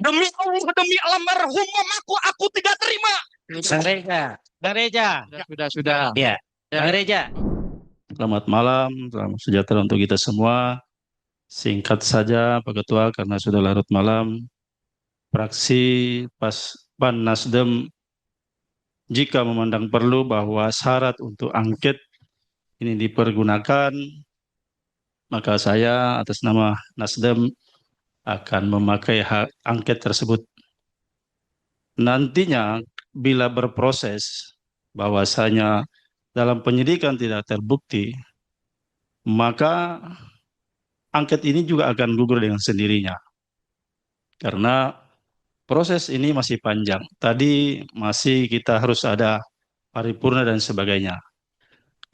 Demi Allah, demi almarhum mamaku, aku tidak terima. Bang Reza, Bang Reza. Sudah. Ya, Bang Reza. Selamat malam, salam sejahtera untuk kita semua. Singkat saja, Pak Ketua, karena sudah larut malam. Fraksi PAN Nasdem, jika memandang perlu bahwa syarat untuk angket ini dipergunakan, maka saya atas nama Nasdem akan memakai hak angket tersebut. Nantinya, bila berproses bahwasanya dalam penyidikan tidak terbukti, maka angket ini juga akan gugur dengan sendirinya. Karena proses ini masih panjang. Tadi masih kita harus ada paripurna dan sebagainya.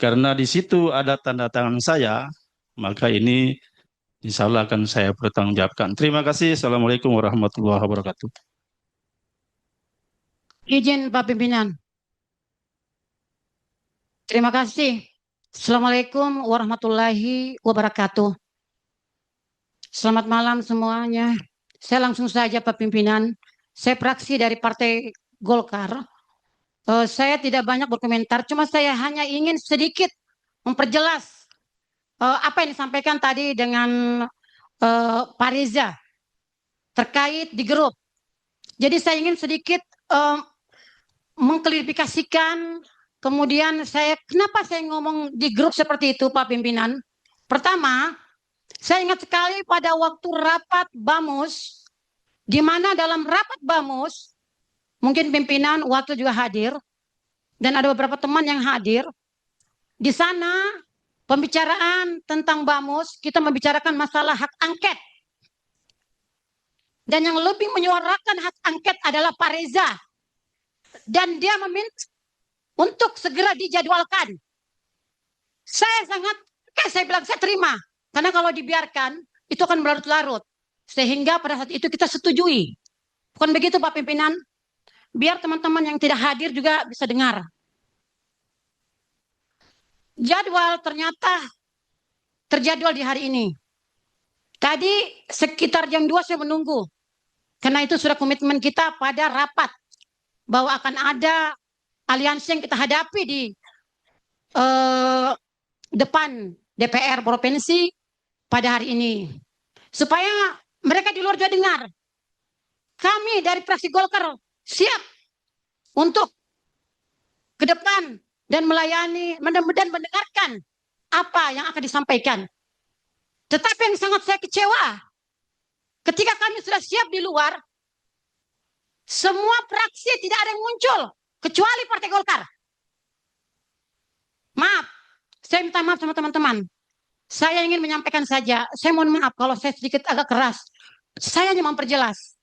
Karena di situ ada tanda tangan saya, maka ini insya Allah akan saya pertanggungjawabkan. Terima kasih. Assalamualaikum warahmatullahi wabarakatuh. Izin Pak Pimpinan. Terima kasih. Assalamualaikum warahmatullahi wabarakatuh. Selamat malam semuanya. Saya langsung saja Pak Pimpinan. Saya fraksi dari Partai Golkar. Saya tidak banyak berkomentar, cuma saya hanya ingin sedikit memperjelas apa yang disampaikan tadi dengan Pak Reza terkait di grup. Jadi saya ingin sedikit mengklarifikasikan. Kemudian kenapa saya ngomong di grup seperti itu Pak Pimpinan? Pertama, saya ingat sekali pada waktu rapat BAMUS, di mana dalam rapat BAMUS, mungkin pimpinan waktu juga hadir, dan ada beberapa teman yang hadir. Di sana pembicaraan tentang BAMUS, kita membicarakan masalah hak angket. Dan yang lebih menyuarakan hak angket adalah Pak Reza. Dan dia meminta untuk segera dijadwalkan. Saya bilang saya terima. Karena kalau dibiarkan, itu akan berlarut-larut. Sehingga pada saat itu kita setujui. Bukan begitu Pak Pimpinan? Biar teman-teman yang tidak hadir juga bisa dengar. Jadwal ternyata terjadwal di hari ini. Tadi sekitar jam 2 saya menunggu. Karena itu sudah komitmen kita pada rapat. Bahwa akan ada aliansi yang kita hadapi di depan DPR Provinsi pada hari ini. Supaya mereka di luar juga dengar. Kami dari fraksi Golkar siap untuk ke depan dan melayani dan mendengarkan apa yang akan disampaikan. Tetapi yang sangat saya kecewa, ketika kami sudah siap di luar, semua fraksi tidak ada yang muncul, kecuali Partai Golkar. Maaf, saya minta maaf sama teman-teman. Saya ingin menyampaikan saja, saya mohon maaf kalau saya sedikit agak keras. Saya hanya memperjelas.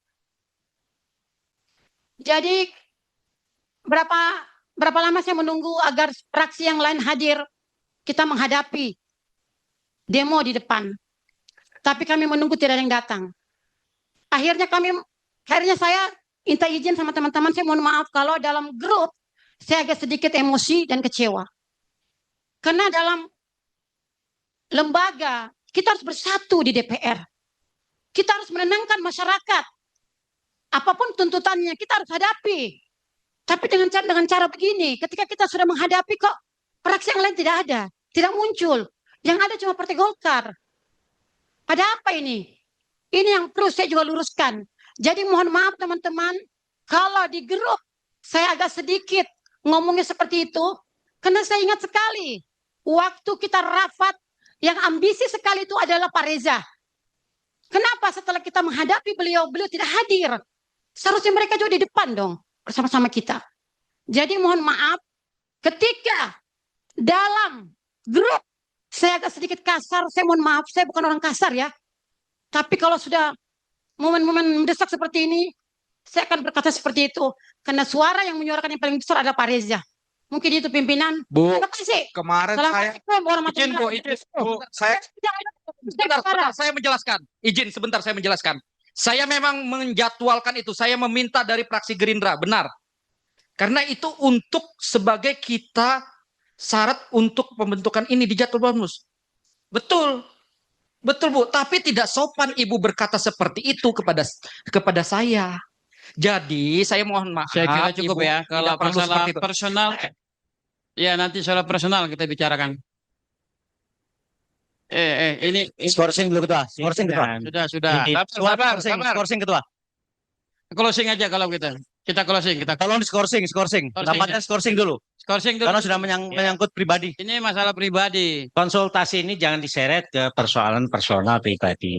Jadi berapa lama saya menunggu agar fraksi yang lain hadir, kita menghadapi demo di depan. Tapi kami menunggu tidak ada yang datang. Akhirnya saya minta izin sama teman-teman, saya mohon maaf kalau dalam grup saya agak sedikit emosi dan kecewa. Karena dalam lembaga kita harus bersatu di DPR. Kita harus menenangkan masyarakat. Apapun tuntutannya kita harus hadapi. Tapi dengan cara begini, ketika kita sudah menghadapi kok fraksi yang lain tidak ada, tidak muncul. Yang ada cuma Partai Golkar. Ada apa ini? Ini yang perlu saya juga luruskan. Jadi mohon maaf teman-teman, kalau di grup saya agak sedikit ngomongnya seperti itu, karena saya ingat sekali waktu kita rapat yang ambisi sekali itu adalah Pak Reza. Kenapa setelah kita menghadapi beliau tidak hadir? Seharusnya mereka juga di depan dong bersama-sama kita. Jadi mohon maaf ketika dalam grup saya agak sedikit kasar, saya mohon maaf, saya bukan orang kasar ya. Tapi kalau sudah momen-momen mendesak seperti ini, saya akan berkata seperti itu. Karena suara yang menyuarakan yang paling besar adalah Pak Reza. Mungkin itu pimpinan. Bu, terima kasih. Kemarin saya menjelaskan. Izin sebentar saya menjelaskan. Saya memang menjadwalkan itu. Saya meminta dari fraksi Gerindra, benar. Karena itu untuk sebagai kita syarat untuk pembentukan ini di jadwal BAMUS. Betul. Betul Bu, tapi tidak sopan Ibu berkata seperti itu kepada saya. Jadi saya mohon maaf. Saya kira cukup Ibu, ya. Kalau tidak perlu masalah seperti itu. personal, ya nanti soal personal kita bicarakan. Ini Skorsing dulu ketua. Skorsing ketua. sudah. Skorsing ketua. Closing aja kalau kita closing, kita Tolong di skorsing. Pendapatnya skorsing dulu. skorsing dulu. Karena sudah menyangkut pribadi. Ini masalah pribadi. Konsultasi ini jangan diseret ke persoalan personal pribadi.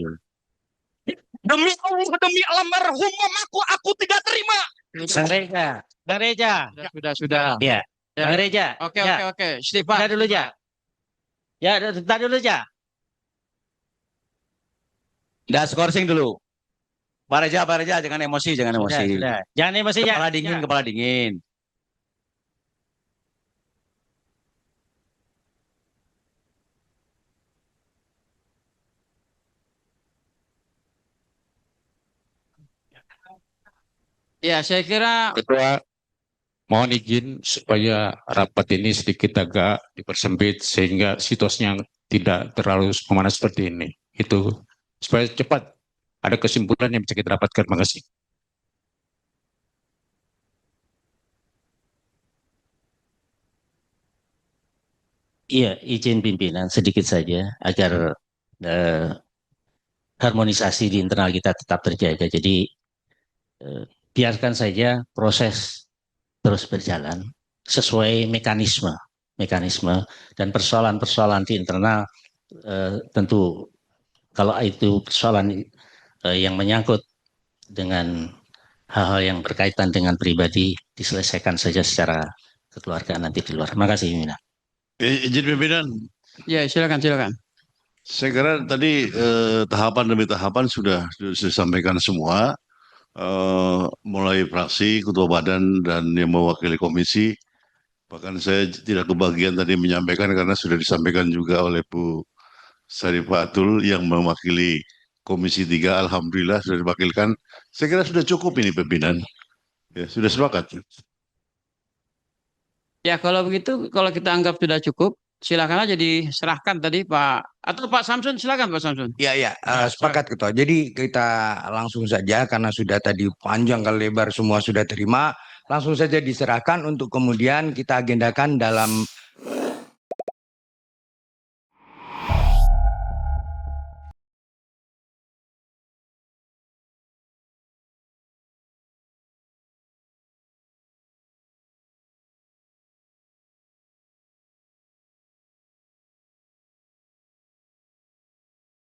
Demi Allah, demi almarhum mamaku, aku tidak terima. Bang Reja. Sudah. Iya. Bang Reja. Oke. Ya. Stefan. Bentar dulu aja. Ya, bentar dulu aja. Dah skorsing dulu. Pak Reja, jangan emosi. Sudah. Jangan emosi ya. Kepala dingin. Ya, saya kira Ketua, mohon izin supaya rapat ini sedikit agak dipersempit sehingga situasinya tidak terlalu memanas seperti ini. Itu supaya cepat ada kesimpulan yang bisa kita dapatkan. Terima kasih. Iya, izin pimpinan sedikit saja agar harmonisasi di internal kita tetap terjaga. Jadi biarkan saja proses terus berjalan sesuai mekanisme dan persoalan-persoalan di internal tentu kalau itu persoalan yang menyangkut dengan hal-hal yang berkaitan dengan pribadi diselesaikan saja secara kekeluargaan nanti di luar. Terima kasih, pimpinan. Izin pimpinan, ya silakan. saya kira tadi tahapan demi tahapan sudah disampaikan semua, mulai fraksi, ketua badan, dan yang mewakili komisi. Bahkan saya tidak kebagian tadi menyampaikan karena sudah disampaikan juga oleh Bu Sarifatul yang mewakili Komisi 3. Alhamdulillah sudah diwakilkan. Saya kira sudah cukup ini pimpinan. Ya, sudah sepakat. Ya kalau begitu, kalau kita anggap sudah cukup, silakan aja diserahkan tadi Pak Samsun, silakan Pak Samsun. Iya, sepakat Ketua. Jadi kita langsung saja karena sudah tadi panjang kali lebar semua sudah terima, langsung saja diserahkan untuk kemudian kita agendakan dalam